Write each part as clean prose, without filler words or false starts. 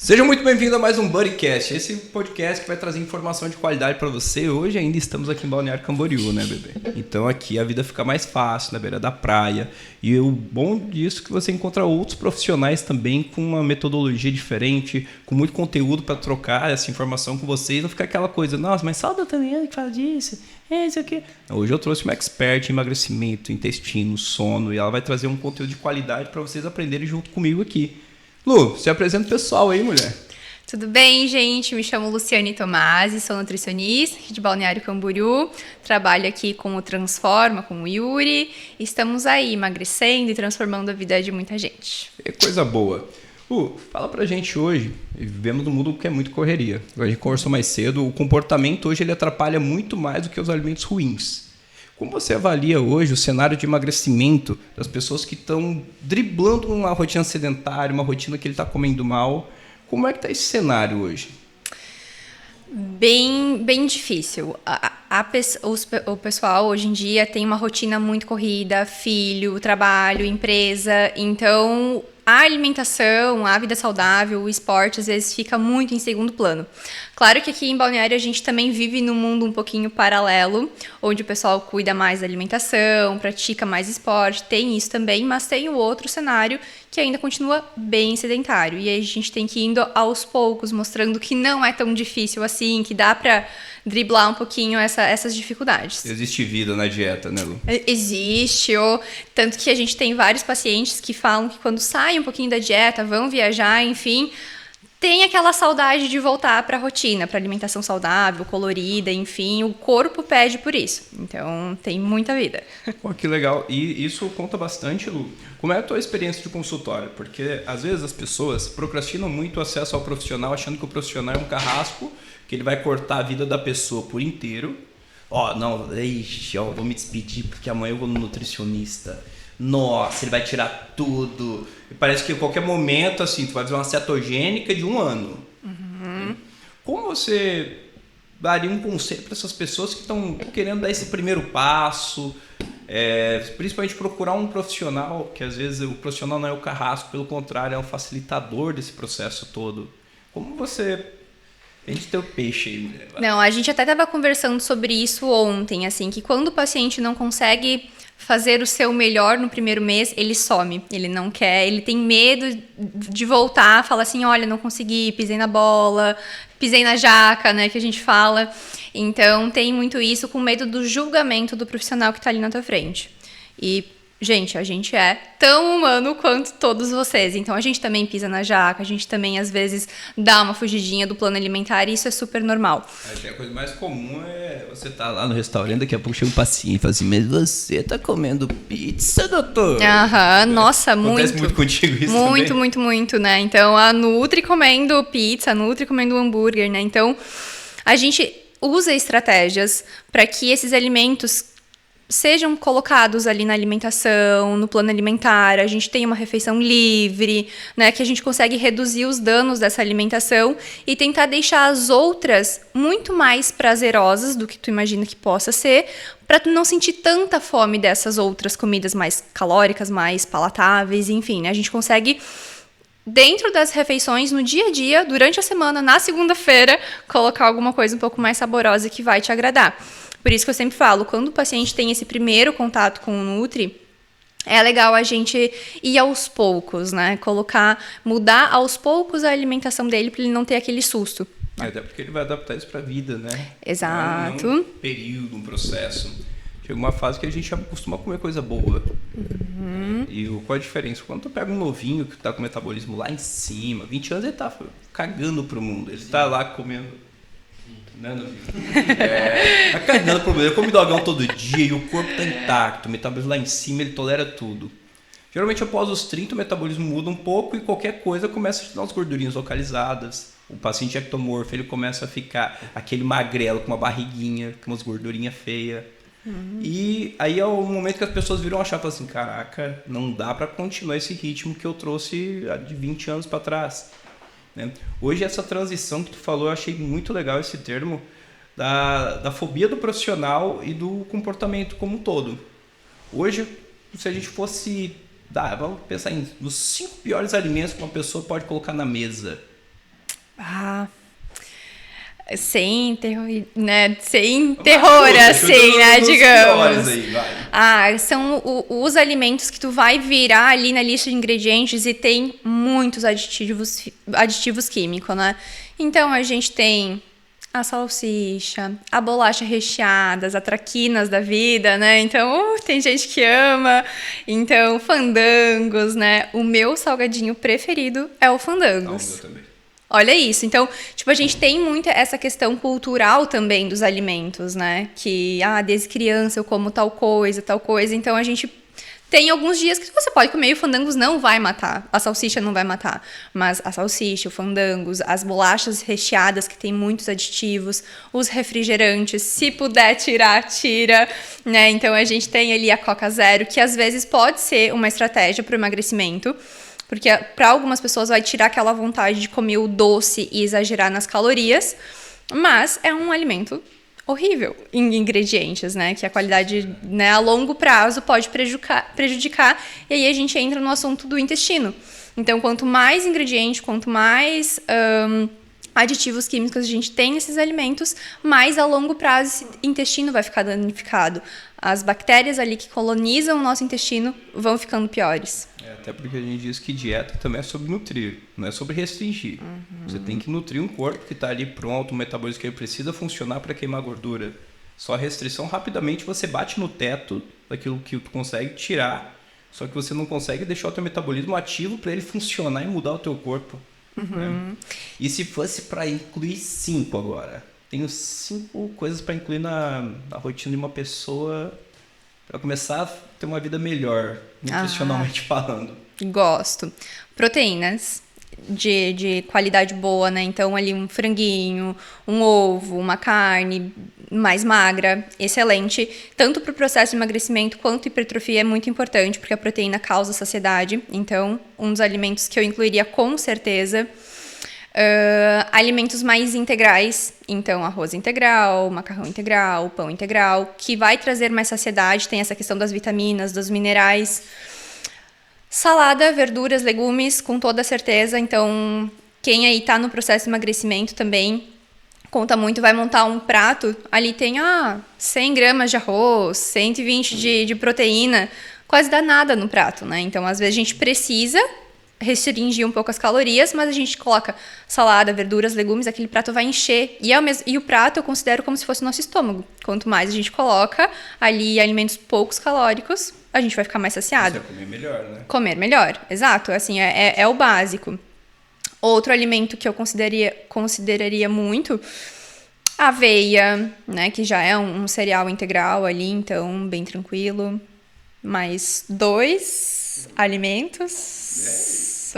Seja muito bem-vindo a mais um BuddyCast, esse podcast que vai trazer informação de qualidade para você. Hoje ainda estamos aqui em Balneário Camboriú, né, bebê? Então aqui a vida fica mais fácil, na beira da praia. E o bom disso é que você encontra outros profissionais também com uma metodologia diferente, com muito conteúdo para trocar essa informação com vocês. Não fica aquela coisa, nossa, mas só a doutora Eliane que fala disso, isso aqui. Hoje eu trouxe uma expert em emagrecimento, intestino, sono, e ela vai trazer um conteúdo de qualidade para vocês aprenderem junto comigo aqui. Lu, se apresenta o pessoal aí, mulher. Tudo bem, gente? Me chamo Luciane Tomasi, sou nutricionista aqui de Balneário Camboriú, trabalho aqui com o Transforma, com o Yuri. Estamos aí emagrecendo e transformando a vida de muita gente. É coisa boa. Lu, fala pra gente hoje, vivemos num mundo que é muito correria. A gente conversou mais cedo, o comportamento hoje ele atrapalha muito mais do que os alimentos ruins. Como você avalia hoje o cenário de emagrecimento das pessoas que estão driblando uma rotina sedentária, uma rotina que ele está comendo mal? Como é que está esse cenário hoje? Bem difícil. O pessoal hoje em dia tem uma rotina muito corrida, filho, trabalho, empresa, então a alimentação, a vida saudável, o esporte às vezes fica muito em segundo plano. Claro que aqui em Balneário a gente também vive num mundo um pouquinho paralelo, onde o pessoal cuida mais da alimentação, pratica mais esporte, tem isso também, mas tem o outro cenário que ainda continua bem sedentário. E aí a gente tem que ir indo aos poucos, mostrando que não é tão difícil assim, que dá pra driblar um pouquinho essas dificuldades. Existe vida na dieta, né, Lu? Existe, tanto que a gente tem vários pacientes que falam que quando saem um pouquinho da dieta, vão viajar, enfim, tem aquela saudade de voltar para a rotina, para alimentação saudável, colorida, enfim, o corpo pede por isso. Então, tem muita vida. Pô, que legal. E isso conta bastante, Lu. Como é a tua experiência de consultório? Porque, às vezes, as pessoas procrastinam muito o acesso ao profissional, achando que o profissional é um carrasco, que ele vai cortar a vida da pessoa por inteiro. Vou me despedir porque amanhã eu vou no nutricionista. Nossa, ele vai tirar tudo. E parece que a qualquer momento, assim, tu vai fazer uma cetogênica de 1 ano. Uhum. Como você daria um conselho para essas pessoas que estão querendo dar esse primeiro passo? Principalmente procurar um profissional, que às vezes o profissional não é o carrasco, pelo contrário, é um facilitador desse processo todo. Como você... Vende teu peixe aí, mulher. Não, a gente até estava conversando sobre isso ontem, assim, que quando o paciente não consegue fazer o seu melhor no primeiro mês, ele some, ele não quer, ele tem medo de voltar, fala assim, olha, não consegui, pisei na bola, pisei na jaca, né, que a gente fala. Então, tem muito isso com medo do julgamento do profissional que está ali na tua frente. E, gente, a gente é tão humano quanto todos vocês. Então, a gente também pisa na jaca, a gente também, às vezes, dá uma fugidinha do plano alimentar e isso é super normal. A coisa mais comum é você tá lá no restaurante, daqui a pouco chega um paciente e fala assim, mas você tá comendo pizza, doutor? Aham, nossa, Acontece muito contigo isso também? Muito, né? Então, a Nutri comendo pizza, a Nutri comendo hambúrguer, né? Então, a gente usa estratégias para que esses alimentos sejam colocados ali na alimentação, no plano alimentar, a gente tem uma refeição livre, né, que a gente consegue reduzir os danos dessa alimentação e tentar deixar as outras muito mais prazerosas do que tu imagina que possa ser, para tu não sentir tanta fome dessas outras comidas mais calóricas, mais palatáveis, enfim, né, a gente consegue dentro das refeições, no dia a dia, durante a semana, na segunda-feira, colocar alguma coisa um pouco mais saborosa que vai te agradar. Por isso que eu sempre falo, quando o paciente tem esse primeiro contato com o Nutri, é legal a gente ir aos poucos, né? Mudar aos poucos a alimentação dele para ele não ter aquele susto. Até porque ele vai adaptar isso para a vida, né? Exato. Não um período, um processo. Chega uma fase que a gente já costuma comer coisa boa. Uhum. E qual a diferença? Quando tu pega um novinho que tá com o metabolismo lá em cima, 20 anos, ele tá cagando pro mundo. Ele tá lá comendo... Né, novinho? Tá cagando pro mundo. Ele come dogão todo dia e o corpo tá intacto. O metabolismo lá em cima, ele tolera tudo. Geralmente, após os 30, o metabolismo muda um pouco e qualquer coisa começa a te dar umas gordurinhas localizadas. O paciente ectomorfo, ele começa a ficar aquele magrelo com uma barriguinha, com umas gordurinhas feias. E aí é o momento que as pessoas viram achar, falam assim, caraca, não dá para continuar esse ritmo que eu trouxe de 20 anos para trás, né? Hoje essa transição que tu falou, eu achei muito legal esse termo da fobia do profissional e do comportamento como um todo. Hoje, se a gente fosse vamos pensar nos 5 piores alimentos que uma pessoa pode colocar na mesa, Ah, sem terror, né? Sem terror, assim, né? Digamos. Aí, vai. São os alimentos que tu vai virar ali na lista de ingredientes e tem muitos aditivos químicos, né? Então, a gente tem a salsicha, a bolacha recheada, as traquinas da vida, né? Então, tem gente que ama. Então, fandangos, né? O meu salgadinho preferido é o fandangos. O meu também. Olha isso. Então, tipo, a gente tem muito essa questão cultural também dos alimentos, né? Que, desde criança eu como tal coisa. Então, a gente tem alguns dias que você pode comer e o fandangos não vai matar. A salsicha não vai matar. Mas a salsicha, o fandangos, as bolachas recheadas que tem muitos aditivos, os refrigerantes, se puder tirar, tira, né? Então, a gente tem ali a Coca Zero, que às vezes pode ser uma estratégia para o emagrecimento. Porque para algumas pessoas vai tirar aquela vontade de comer o doce e exagerar nas calorias, mas é um alimento horrível em ingredientes, né? Que a qualidade, né, a longo prazo pode prejudicar. E aí a gente entra no assunto do intestino. Então, quanto mais ingrediente, quanto mais aditivos químicos a gente tem nesses alimentos, mais a longo prazo esse intestino vai ficar danificado. As bactérias ali que colonizam o nosso intestino vão ficando piores. Até porque a gente diz que dieta também é sobre nutrir, não é sobre restringir. Você tem que nutrir um corpo que está ali pronto, o metabolismo que ele precisa funcionar para queimar gordura. Só a restrição, rapidamente você bate no teto daquilo que tu consegue tirar, só que você não consegue deixar o teu metabolismo ativo para ele funcionar e mudar o teu corpo. Né? E se fosse para incluir 5 agora? Tenho 5 coisas para incluir na rotina de uma pessoa para começar a ter uma vida melhor, nutricionalmente falando. Gosto. Proteínas de qualidade boa, né? Então, ali um franguinho, um ovo, uma carne mais magra, excelente. Tanto para o processo de emagrecimento quanto hipertrofia é muito importante, porque a proteína causa saciedade. Então, um dos alimentos que eu incluiria com certeza. Alimentos mais integrais, então arroz integral, macarrão integral, pão integral, que vai trazer mais saciedade, tem essa questão das vitaminas, dos minerais. Salada, verduras, legumes, com toda certeza. Então, quem aí tá no processo de emagrecimento também, conta muito, vai montar um prato, ali tem 100 gramas de arroz, 120 de proteína, quase dá nada no prato, né? Então, às vezes a gente precisa restringir um pouco as calorias, mas a gente coloca salada, verduras, legumes, aquele prato vai encher. E o prato eu considero como se fosse o nosso estômago. Quanto mais a gente coloca ali alimentos poucos calóricos, a gente vai ficar mais saciado. Isso é comer melhor, né? Comer melhor, exato. Assim, é o básico. Outro alimento que eu consideraria muito, aveia, né? Que já é um cereal integral ali, então bem tranquilo. Mais 2 alimentos.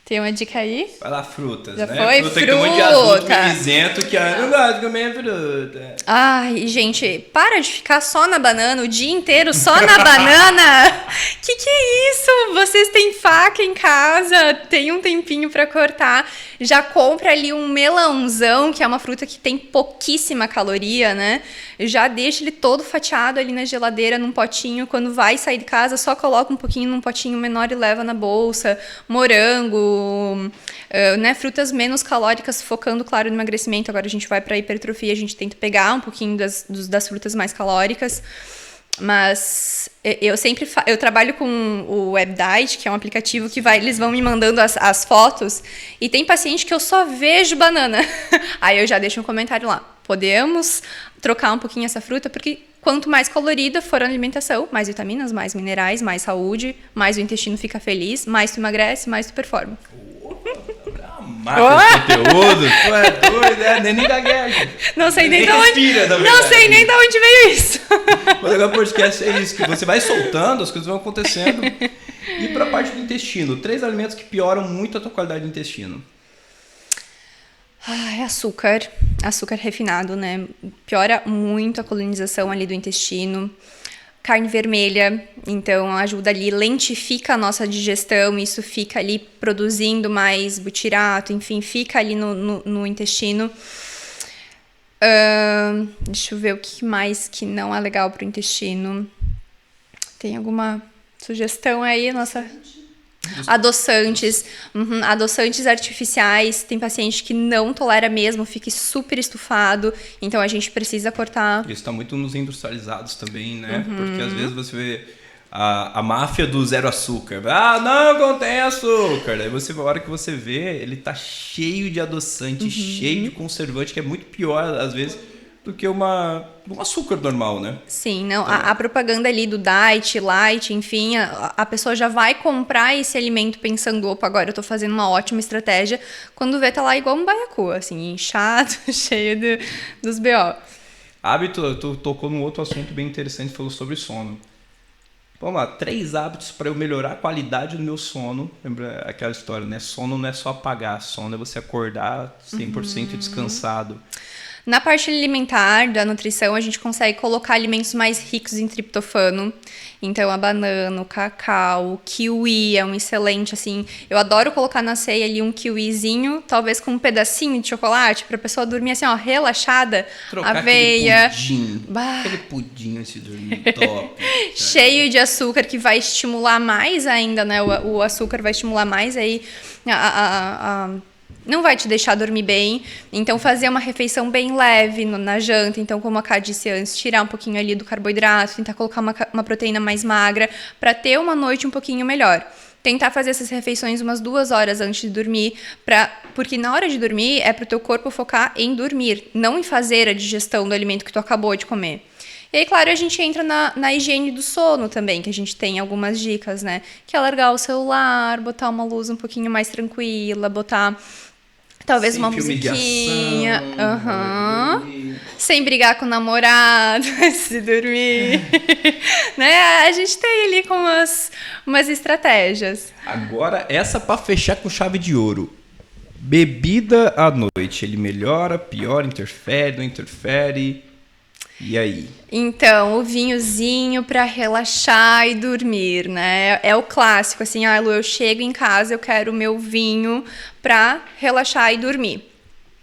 Tem uma dica aí? Vai lá, frutas, Já né? foi? Fruta que tem um monte de adulto mimizento que não gosta de comer fruta. Ai, gente, para de ficar só na banana, o dia inteiro só na banana. Que é isso? Vocês têm faca em casa, tem um tempinho pra cortar. Já compra ali um melãozão, que é uma fruta que tem pouquíssima caloria, né? Já deixa ele todo fatiado ali na geladeira, num potinho. Quando vai sair de casa, só coloca um pouquinho num potinho menor e leva na bolsa. Morango, né? Frutas menos calóricas, focando, claro, no emagrecimento. Agora a gente vai para hipertrofia, a gente tenta pegar um pouquinho das frutas mais calóricas. Mas eu trabalho com o WebDiet, que é um aplicativo que eles vão me mandando as fotos, e tem paciente que eu só vejo banana. Aí eu já deixo um comentário lá. Podemos trocar um pouquinho essa fruta, porque quanto mais colorida for a alimentação, mais vitaminas, mais minerais, mais saúde, mais o intestino fica feliz, mais tu emagrece, mais tu performa. Marca de conteúdo, tu é doido, né? Nem gagueja. Não sei nem nem de onde. respira, Não sei nem de onde veio isso. O legal do podcast é isso, que você vai soltando, as coisas vão acontecendo. E para a parte do intestino, 3 alimentos que pioram muito a tua qualidade do intestino. Açúcar refinado, né? Piora muito a colonização ali do intestino. Carne vermelha, então ajuda ali, lentifica a nossa digestão, isso fica ali produzindo mais butirato, enfim, fica ali no intestino. Deixa eu ver o que mais que não é legal pro intestino. Tem alguma sugestão aí, nossa? Adoçantes, adoçantes artificiais. Tem paciente que não tolera mesmo, fica super estufado. Então, a gente precisa cortar. Isso está muito nos industrializados também, né? Porque às vezes você vê a máfia do zero açúcar. Ah, não contém açúcar. Aí você, a hora que você vê, ele tá cheio de adoçante, cheio de conservante, que é muito pior, às vezes, do que um açúcar normal, né? Sim, não. A propaganda ali do diet, light, enfim, a pessoa já vai comprar esse alimento pensando, opa, agora eu tô fazendo uma ótima estratégia, quando vê tá lá igual um baiacu, assim, inchado, cheio dos BO. Hábito, tu tocou num outro assunto bem interessante, falou sobre sono. Vamos lá, 3 hábitos para eu melhorar a qualidade do meu sono. Lembra aquela história, né? Sono não é só apagar, sono é você acordar 100% descansado. Na parte alimentar da nutrição, a gente consegue colocar alimentos mais ricos em triptofano. Então, a banana, o cacau, o kiwi é um excelente, assim... Eu adoro colocar na ceia ali um kiwizinho, talvez com um pedacinho de chocolate, pra pessoa dormir assim, ó, relaxada. Trocar aveia. Aquele pudim antes de dormir, top. Cheio de açúcar, que vai estimular mais ainda, né? O açúcar vai estimular mais aí não vai te deixar dormir bem. Então, fazer uma refeição bem leve na janta. Então, como a Ká disse antes, tirar um pouquinho ali do carboidrato, tentar colocar uma proteína mais magra para ter uma noite um pouquinho melhor. Tentar fazer essas refeições umas 2 horas antes de dormir, porque na hora de dormir é para o teu corpo focar em dormir, não em fazer a digestão do alimento que tu acabou de comer. E aí, claro, a gente entra na higiene do sono também, que a gente tem algumas dicas, né? Que é largar o celular, botar uma luz um pouquinho mais tranquila, botar... Talvez sem uma musiquinha. Sem brigar com o namorado antes de dormir. Né? A gente tem ali com umas estratégias. Agora, essa para fechar com chave de ouro. Bebida à noite. Ele melhora, piora, interfere, não interfere? E aí? Então, o vinhozinho para relaxar e dormir, né? É o clássico, assim, Lu, eu chego em casa, eu quero o meu vinho para relaxar e dormir.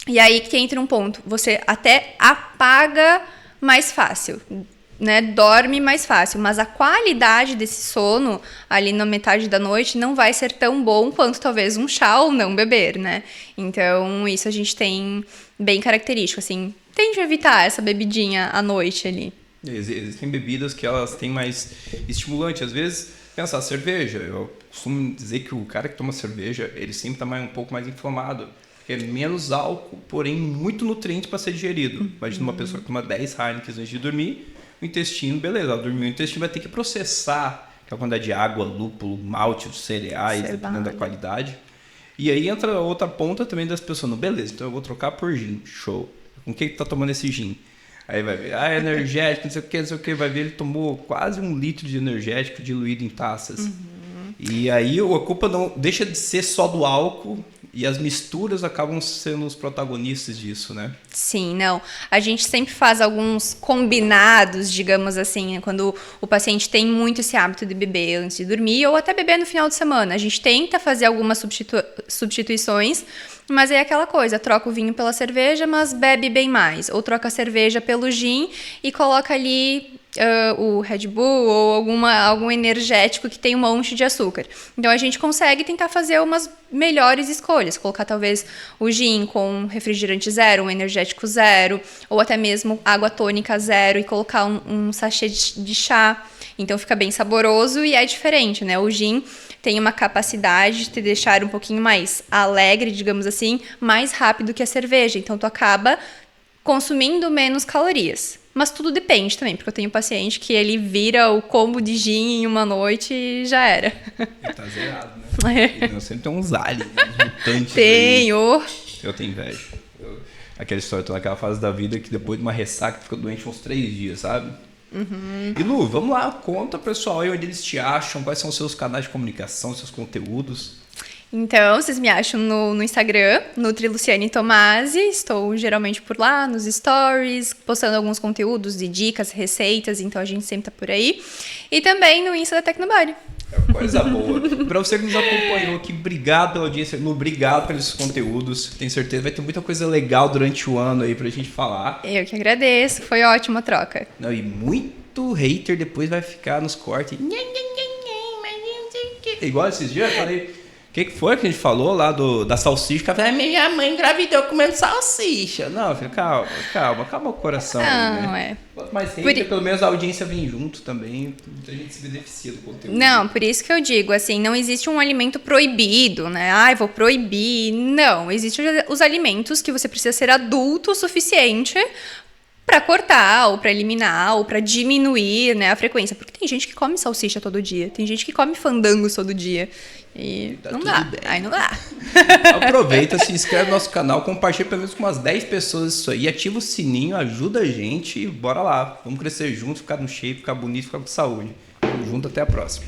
E aí que entra um ponto, você até apaga mais fácil, né? Dorme mais fácil, mas a qualidade desse sono ali na metade da noite não vai ser tão bom quanto talvez um chá ou não beber, né? Então, isso a gente tem bem característico, assim, tente evitar essa bebidinha à noite ali. Existem bebidas que elas têm mais estimulante. Às vezes, pensar cerveja. Eu costumo dizer que o cara que toma cerveja, ele sempre está um pouco mais inflamado. Porque é menos álcool, porém muito nutriente para ser digerido. Imagina uma pessoa que toma 10 Heineken antes de dormir, o intestino, beleza, ela dormiu, o intestino vai ter que processar aquela quantidade de água, lúpulo, malte, cereais, dependendo da qualidade. E aí entra outra ponta também das pessoas. Não, beleza, então eu vou trocar por gin. Show. Com quem que tá tomando esse gin? Aí vai ver, energético, não sei o que, vai ver, ele tomou quase 1 litro de energético diluído em taças. E aí a culpa não deixa de ser só do álcool e as misturas acabam sendo os protagonistas disso, né? Sim, não. A gente sempre faz alguns combinados, digamos assim, quando o paciente tem muito esse hábito de beber antes de dormir ou até beber no final de semana. A gente tenta fazer algumas substituições, mas é aquela coisa, troca o vinho pela cerveja, mas bebe bem mais. Ou troca a cerveja pelo gin e coloca ali o Red Bull ou algum energético que tem um monte de açúcar. Então, a gente consegue tentar fazer umas melhores escolhas. Colocar, talvez, o gin com refrigerante zero, um energético zero, ou até mesmo água tônica zero e colocar um sachê de chá. Então, fica bem saboroso e é diferente, né? O gin tem uma capacidade de te deixar um pouquinho mais alegre, digamos assim, mais rápido que a cerveja. Então, tu acaba consumindo menos calorias. Mas tudo depende também, porque eu tenho um paciente que ele vira o combo de gin em uma noite e já era. Ele tá zerado, né? Ele sempre tem uns aliens, uns mutantes. Tenho. Eu tenho inveja. Aquela história, tô naquela fase da vida que depois de uma ressaca fica doente uns 3 dias, sabe? E Lu, vamos lá, conta pessoal aí onde eles te acham, quais são os seus canais de comunicação, seus conteúdos. Então, vocês me acham no Instagram, Luciane Tomasi. Estou geralmente por lá, nos stories, postando alguns conteúdos de dicas, receitas, então a gente sempre tá por aí. E também no Insta da Tecnobody. Coisa boa. Para você que nos acompanhou aqui, obrigado pela audiência, obrigado pelos conteúdos. Tenho certeza que vai ter muita coisa legal durante o ano aí pra gente falar. Eu que agradeço, foi ótima a troca. Não, e muito hater depois vai ficar nos cortes. Igual esses dias eu falei... O que foi que a gente falou lá da salsicha? Eu falei, minha mãe engravidou comendo salsicha. Não, eu falei, calma o coração. Não, né? Quanto mais hater, pelo menos a audiência vem junto também. Muita gente se beneficia do conteúdo. Não, por isso que eu digo, assim, não existe um alimento proibido, né? Ai, vou proibir. Não, existem os alimentos que você precisa ser adulto o suficiente para cortar, ou para eliminar, ou para diminuir, né, a frequência. Porque tem gente que come salsicha todo dia, tem gente que come fandangos todo dia. E tá não dá, bem. Aí não dá. Aproveita, se inscreve no nosso canal, compartilha pelo menos com umas 10 pessoas isso aí, ativa o sininho, ajuda a gente e bora lá. Vamos crescer junto, ficar no shape, ficar bonito, ficar com saúde. Tamo junto, até a próxima.